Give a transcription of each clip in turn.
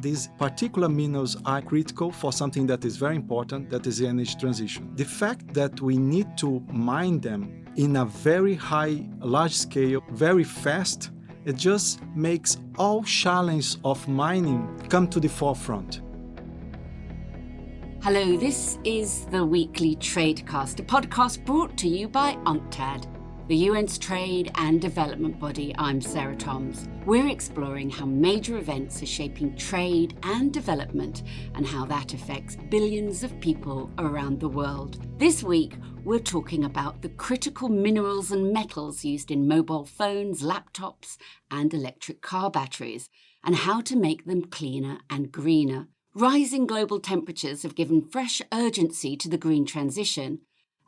these particular minerals are critical for something that is very important, that is the energy transition. The fact that we need to mine them in a very high, large scale, very fast, it just makes all challenge of mining come to the forefront. Hello, this is the Weekly Tradecast, a podcast brought to you by UNCTAD, the UN's trade and development body. I'm Sarah Toms. We're exploring how major events are shaping trade and development and how that affects billions of people around the world. This week, we're talking about the critical minerals and metals used in mobile phones, laptops, and electric car batteries, and how to make them cleaner and greener. Rising global temperatures have given fresh urgency to the green transition.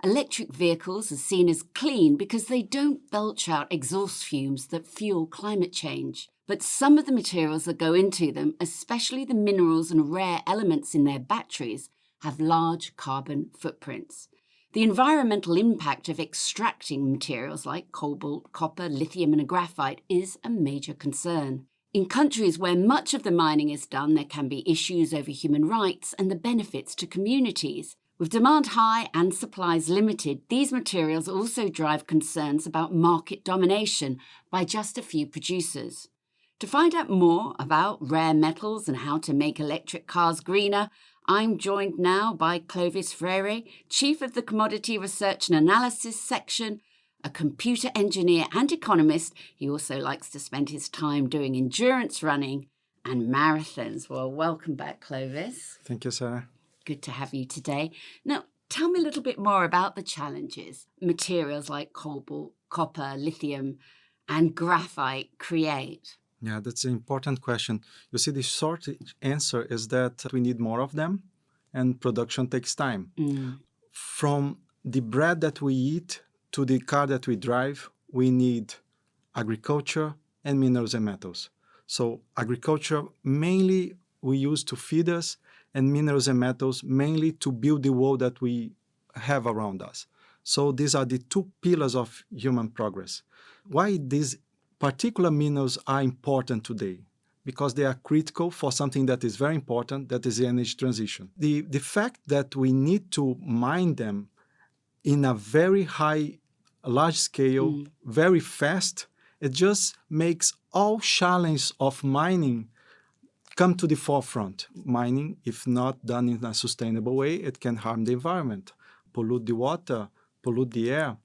Electric vehicles are seen as clean because they don't belch out exhaust fumes that fuel climate change. But some of the materials that go into them, especially the minerals and rare elements in their batteries, have large carbon footprints. The environmental impact of extracting materials like cobalt, copper, lithium, and graphite is a major concern. In countries where much of the mining is done, there can be issues over human rights and the benefits to communities. With demand high and supplies limited, these materials also drive concerns about market domination by just a few producers. To find out more about rare metals and how to make electric cars greener, I'm joined now by Clovis Freire, Chief of the Commodity Research and Analysis Section, a computer engineer and economist. He also likes to spend his time doing endurance running and marathons. Well, welcome back, Clovis. Thank you, Sarah. Good to have you today. Now, tell me a little bit more about the challenges materials like cobalt, copper, lithium, and graphite create. Yeah, that's an important question. You see, the short answer is that we need more of them, and production takes time. From the bread that we eat to the car that we drive, we need agriculture and minerals and metals. So agriculture mainly we use to feed us, and minerals and metals mainly to build the world that we have around us. So these are the two pillars of human progress. Why these particular minerals are important today? Because they are critical for something that is very important, that is the energy transition. The fact that we need to mine them in a very high, large scale, very fast, it just makes all challenge of mining come to the forefront. Mining, if not done in a sustainable way, it can harm the environment, pollute the water, pollute the air.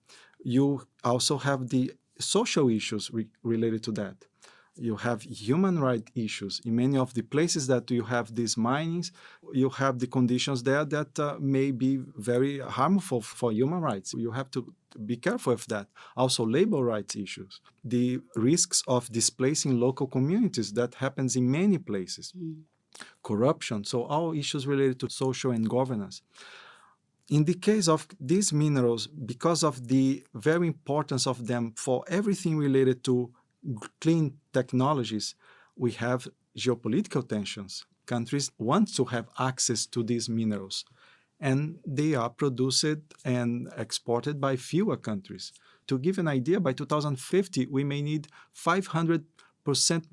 You also have the social issues related to that. You have human rights issues. In many of the places that you have these minings, you have the conditions there that may be very harmful for human rights. You have to be careful of that. Also, labor rights issues. The risks of displacing local communities, that happens in many places. Corruption, so all issues related to social and governance. In the case of these minerals, because of the very importance of them for everything related to clean technologies, we have geopolitical tensions. Countries want to have access to these minerals, and they are produced and exported by fewer countries. To give an idea, by 2050, we may need 500%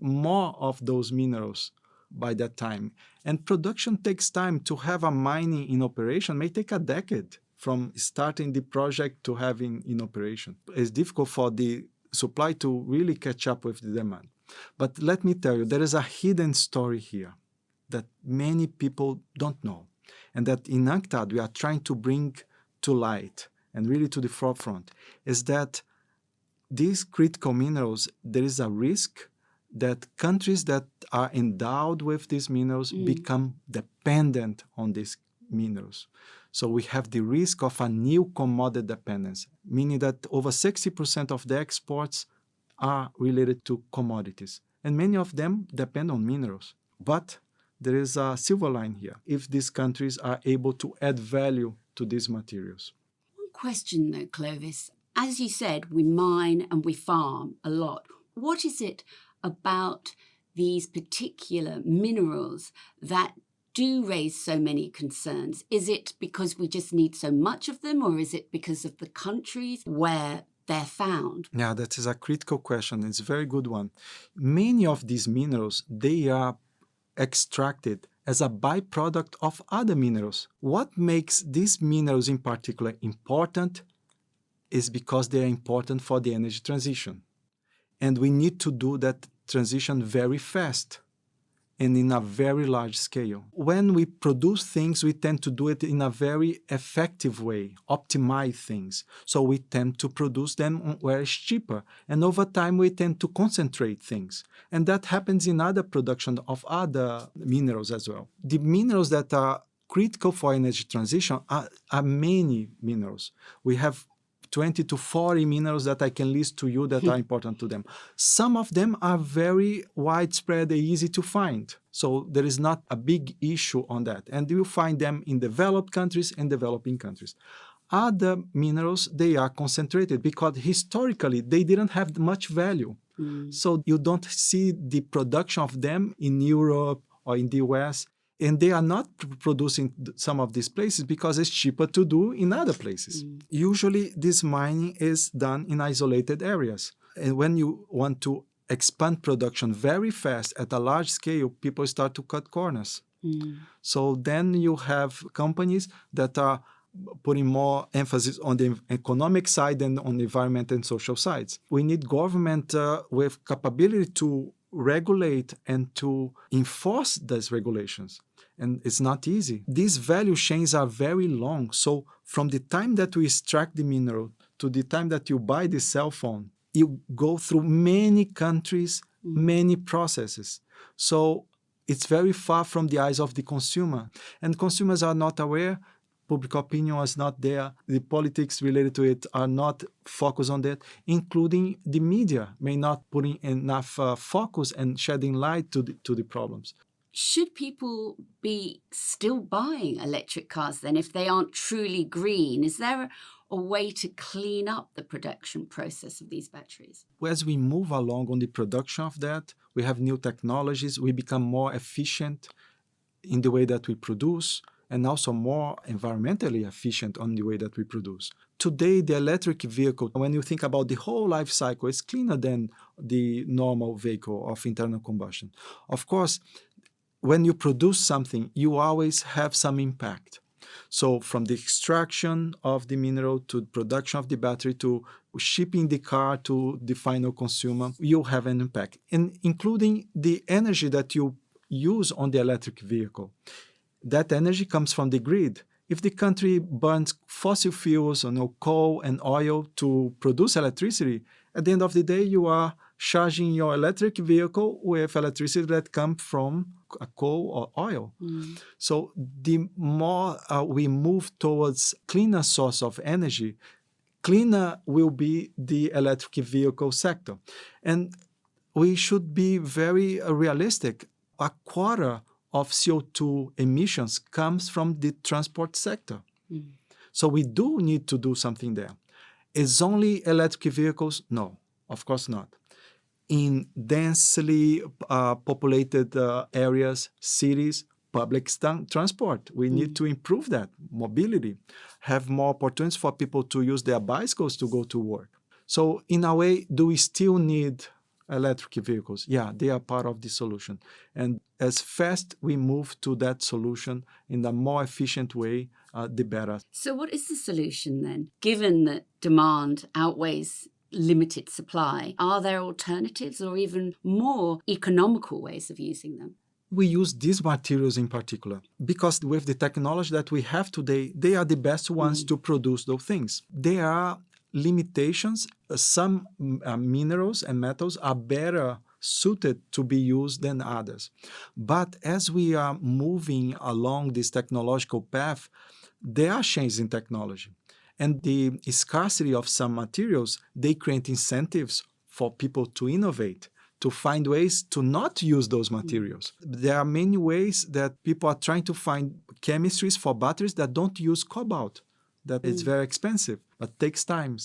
more of those minerals by that time. And production takes time. To have a mining in operation may take a decade from starting the project to having in operation. It's difficult for the supply to really catch up with the demand. But let me tell you, there is a hidden story here that many people don't know, and that in UNCTAD we are trying to bring to light and really to the forefront, is that these critical minerals, there is a risk that countries that are endowed with these minerals become dependent on these minerals. So we have the risk of a new commodity dependence, meaning that over 60% of the exports are related to commodities. And many of them depend on minerals. But there is a silver line here, if these countries are able to add value to these materials. One question though, Clovis. As you said, we mine and we farm a lot. What is it about these particular minerals that do raise so many concerns? Is it because we just need so much of them, or is it because of the countries where they're found? Yeah, that is a critical question. It's a very good one. Many of these minerals, they are extracted as a byproduct of other minerals. What makes these minerals in particular important is because they are important for the energy transition. And we need to do that transition very fast and in a very large scale. When we produce things, we tend to do it in a very effective way, optimize things. So we tend to produce them where it's cheaper. And over time, we tend to concentrate things. And that happens in other production of other minerals as well. The minerals that are critical for energy transition are many minerals. We have 20 to 40 minerals that I can list to you that are important to them. Some of them are very widespread and easy to find. So there is not a big issue on that. And you find them in developed countries and developing countries. Other minerals, they are concentrated because historically they didn't have much value. So you don't see the production of them in Europe or in the US. And they are not producing some of these places because it's cheaper to do in other places. Usually, this mining is done in isolated areas. And when you want to expand production very fast at a large scale, people start to cut corners. So then you have companies that are putting more emphasis on the economic side than on the environment and social sides. We need government with capability to regulate and to enforce those regulations. And it's not easy. These value chains are very long. So from the time that we extract the mineral to the time that you buy the cell phone, you go through many countries, many processes. So it's very far from the eyes of the consumer. And consumers are not aware. Public opinion is not there. The politics related to it are not focused on that, including the media may not putting enough focus and shedding light to the problems. Should people be still buying electric cars then if they aren't truly green? Is there a way to clean up the production process of these batteries? As we move along on the production of that, we have new technologies, we become more efficient in the way that we produce, and also more environmentally efficient on the way that we produce. Today, the electric vehicle, when you think about the whole life cycle, is cleaner than the normal vehicle of internal combustion. Of course, when you produce something, you always have some impact. So from the extraction of the mineral to production of the battery to shipping the car to the final consumer, you have an impact, and including the energy that you use on the electric vehicle. That energy comes from the grid. If the country burns fossil fuels, coal and oil to produce electricity, at the end of the day, you are charging your electric vehicle with electricity that comes from coal or oil. So the more we move towards cleaner source of energy, cleaner will be the electric vehicle sector. And we should be very realistic. A quarter of CO2 emissions comes from the transport sector. So we do need to do something there. Is only electric vehicles? No, of course not. In densely populated areas, cities, public transport, we need to improve that mobility, have more opportunities for people to use their bicycles to go to work. So in a way, do we still need electric vehicles? Yeah, they are part of the solution. And as fast we move to that solution in a more efficient way, the better. So what is the solution then? Given that demand outweighs limited supply, are there alternatives or even more economical ways of using them? We use these materials in particular because with the technology that we have today, they are the best ones to produce those things. There are limitations. Some minerals and metals are better suited to be used than others. But as we are moving along this technological path, there are changes in technology. And the scarcity of some materials, they create incentives for people to innovate, to find ways to not use those materials. There are many ways that people are trying to find chemistries for batteries that don't use cobalt. That is very expensive, but takes time.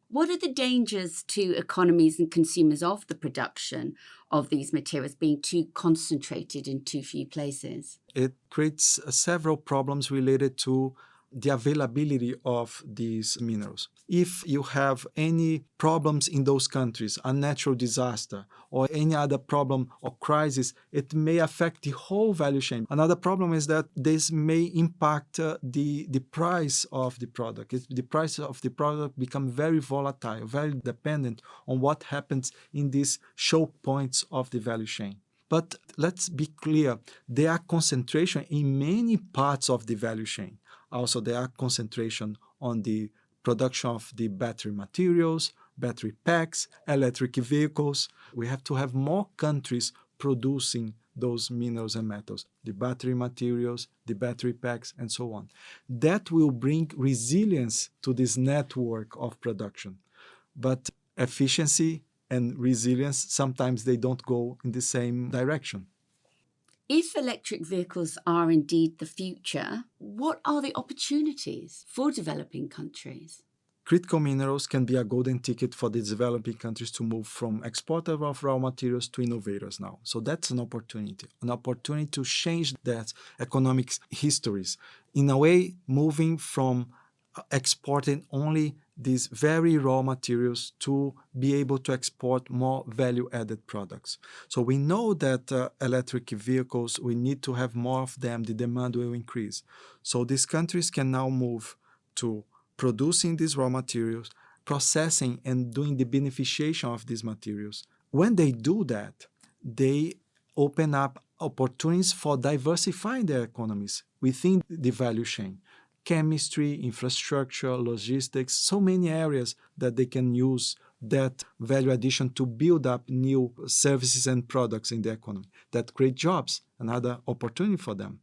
What are the dangers to economies and consumers of the production of these materials being too concentrated in too few places? It creates several problems related to the availability of these minerals. If you have any problems in those countries, a natural disaster or any other problem or crisis, it may affect the whole value chain. Another problem is that this may impact the price of the product. The price of the product become very volatile, very dependent on what happens in these choke points of the value chain. But let's be clear, there are concentration in many parts of the value chain. Also, there are concentration on the production of the battery materials, battery packs, electric vehicles. We have to have more countries producing those minerals and metals, the battery materials, the battery packs, and so on. That will bring resilience to this network of production. But efficiency and resilience, sometimes they don't go in the same direction. If electric vehicles are indeed the future, what are the opportunities for developing countries? Critical minerals can be a golden ticket for the developing countries to move from exporters of raw materials to innovators now. So that's an opportunity to change that economic histories. In a way, moving from exporting only these very raw materials to be able to export more value-added products. So we know that electric vehicles, we need to have more of them, the demand will increase. So these countries can now move to producing these raw materials, processing and doing the beneficiation of these materials. When they do that, they open up opportunities for diversifying their economies within the value chain. Chemistry, infrastructure, logistics, so many areas that they can use that value addition to build up new services and products in the economy that create jobs, another opportunity for them.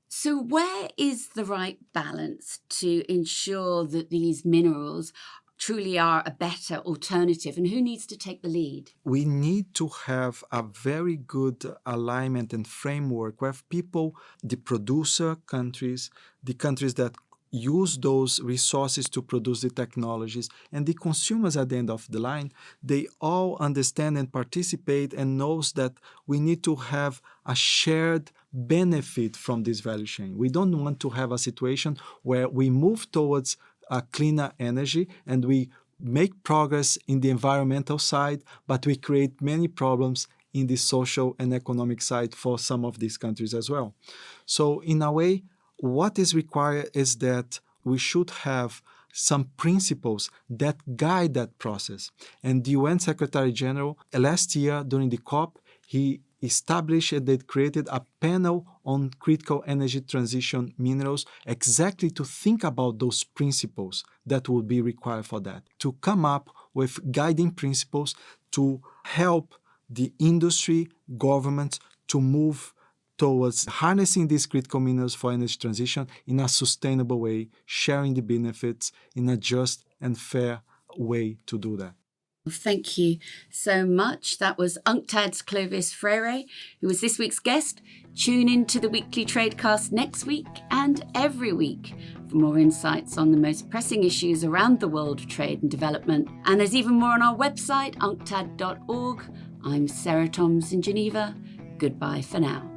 So where is the right balance to ensure that these minerals truly are a better alternative, and who needs to take the lead? We need to have a very good alignment and framework where people, the producer countries, the countries that use those resources to produce the technologies, and the consumers at the end of the line, they all understand and participate and knows that we need to have a shared benefit from this value chain. We don't want to have a situation where we move towards a cleaner energy and we make progress in the environmental side, but we create many problems in the social and economic side for some of these countries as well. So in a way, what is required is that we should have some principles that guide that process. And the UN Secretary General, last year during the COP, he established and they created a panel on critical energy transition minerals exactly to think about those principles that would be required for that, to come up with guiding principles to help the industry, governments to move towards harnessing these critical minerals for energy transition in a sustainable way, sharing the benefits in a just and fair way to do that. Thank you so much. That was UNCTAD's Clovis Freire, who was this week's guest. Tune in to the weekly Tradecast next week and every week for more insights on the most pressing issues around the world of trade and development. And there's even more on our website, unctad.org. I'm Sarah Toms in Geneva. Goodbye for now.